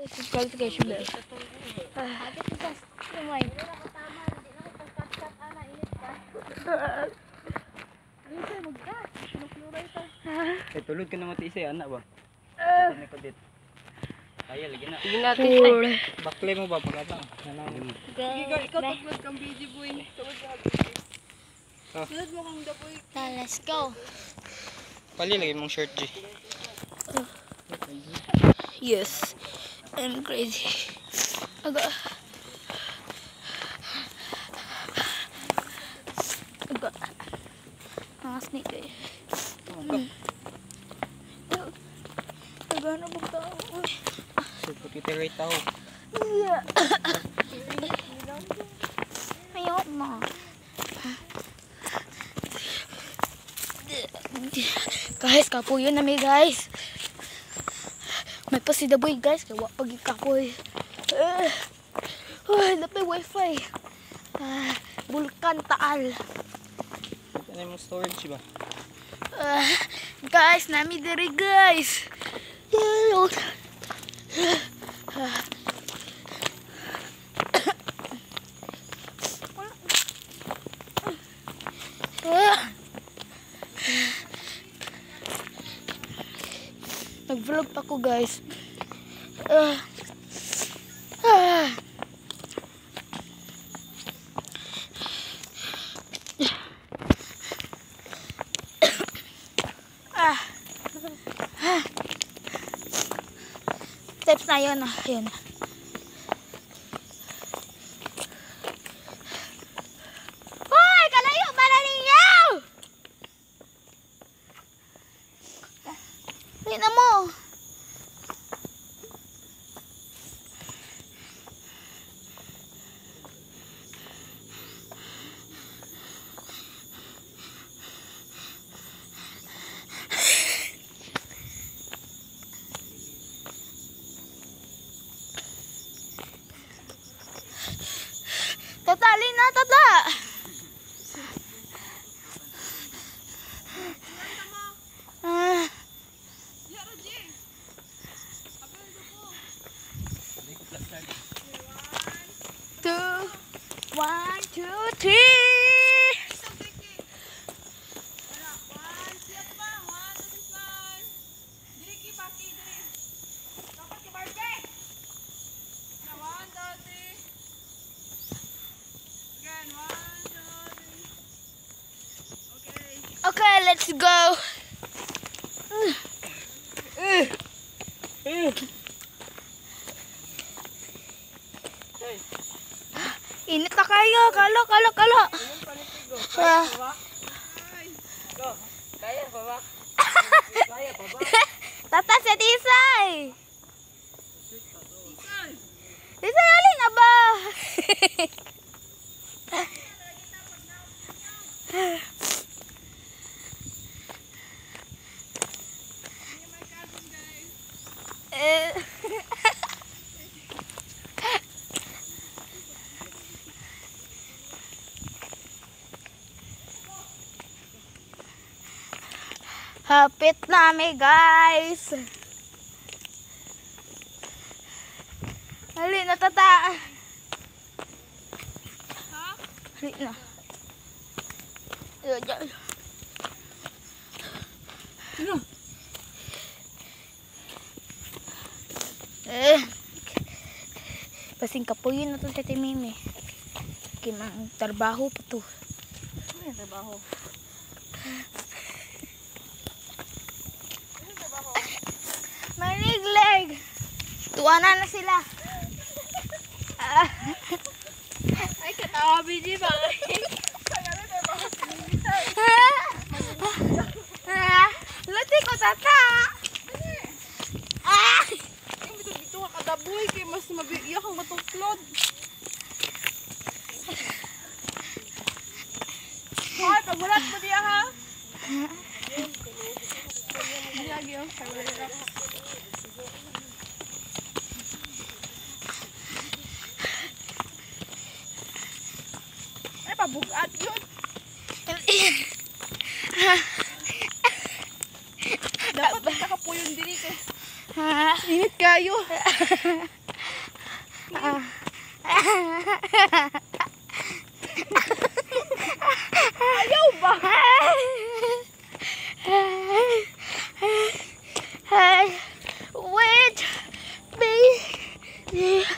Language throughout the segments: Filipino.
Qualification bell. Tulog ka na matisay, anak ba? Kaya, lagi na. Sige natin. Baklay mo ba pagkatang? Ikaw tugod kang BG boy. Tugod ka Sunod mo kang dapoy. Let's go. Pali, lagi mong shirt, G. Yes. I'm crazy. Aga. Mga snake eh. Aga na bang tao? Super kita right tao. Ayaw mo. Guys, kapuyo na may guys. May pa si Daboy guys, kaya wak pag ikapoy. Napay wifi. Bulkan Taal. Ano yung storage ba? Guys, nami diri guys. Nag-vlog pa ko guys. Steps na yun. Ayun. Hoy! Kalayo! Malalingaw! Hindi na mo. Tatali na, tata. One, two, three. Okay, let's go. Init na kayo. Kalo. Kaya pa ba? Tata si Tisay. Tisay alin na ba? Hapit na kami guys. Hali na tata. Hali na. Pasing kapuyo na to sa timimi. Kimang trabaho pa to. Ano trabaho? Manigleg. Tuwanan na sila. Ay, katawa BG ba? Lati ko tata. Ito ka kadaboy kay mas mabiyak ang matuklod. Ay, pagulat mo diya ha. Lagi yung ay, pabugat yun. Dapat nakapuyon din ito. Init kayo. Ayaw ba? Wait, baby.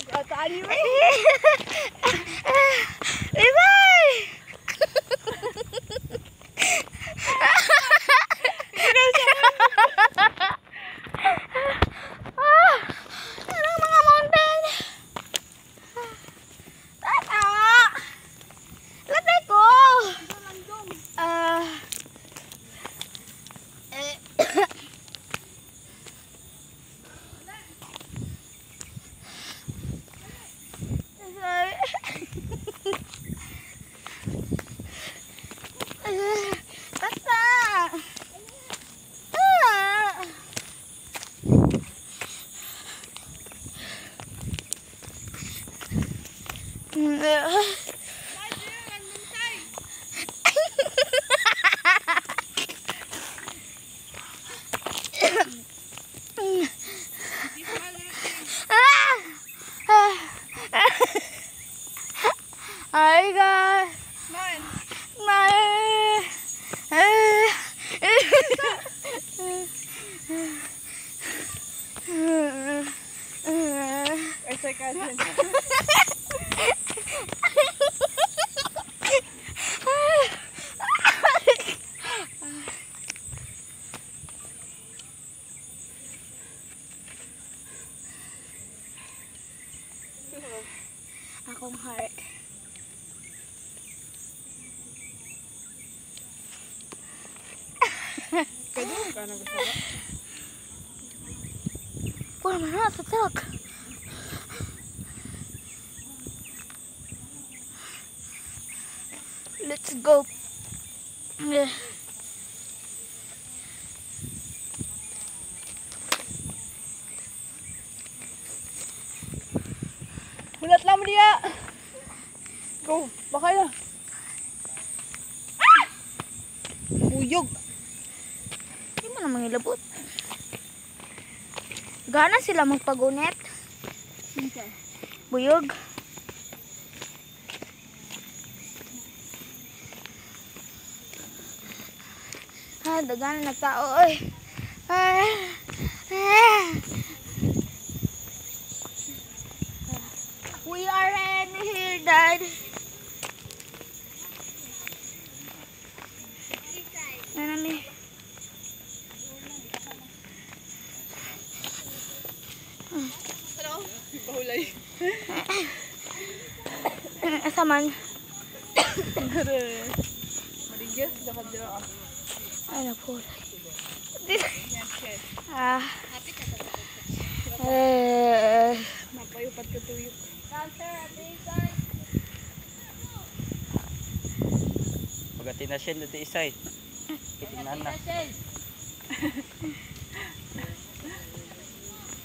Gataan mo. Ibay! Anong mga mountain? Tata! Latay ko! Tata! Ay, God. Man. Ay, sa cousin. Akong heart. Kadung ka na gusto ka? Pura man na sa truck. Let's go. Hulat lang mo diya. Go, bakay na. Buyog. Hindi mo na mangilabot. Gana sila magpagunet. Buyog. Dagan na tao. Oy. We are in here, Dad. Nanami. Ano? Bahulay. Asaman. Marigyas, dapat dira ka. Ay, napulay. Mapayupat ka tuyok. Pagati na siya dati isay. Kitingnan na.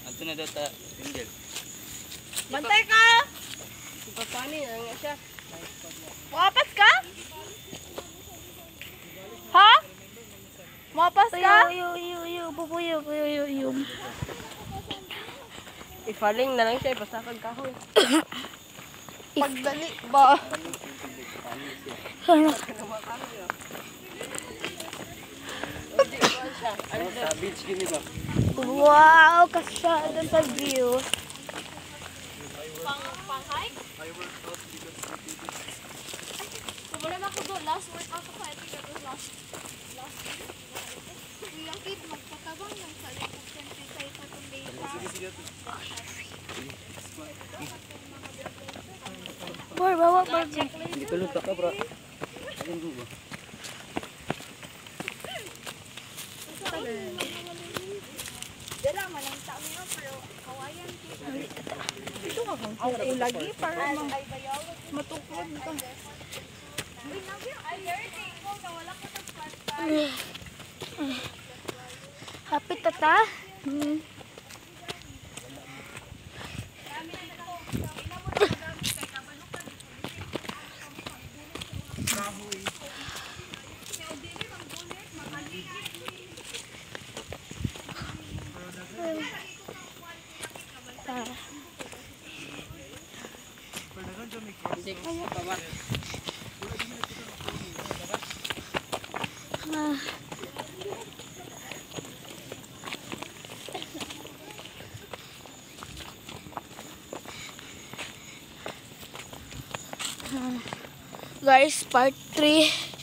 Anto na daw ta, Angel. Bantay ka! Ipapani, nga siya. Wapas ka? Ha? Wapas ka? Bubuyog. Ifaling na lang siya, ipasakag kahoy. Pagdali ba? Ano sa beach gini ba? Wow, kasyado sa view. Pang-hike? Wala na ako doon. Last work ako pa. Ito yung last week. Yung kid, magpatabang lang sa likod. Siyempre sa itong data. Boy, bawa ba? Hindi ko luto ka bro. Ayun ba? Dala, malang tao niya, pero kawayan ko. Ito ka kung sira lagi para matukod ka. Hapit tata. Ah. Ah. Guys, part 3.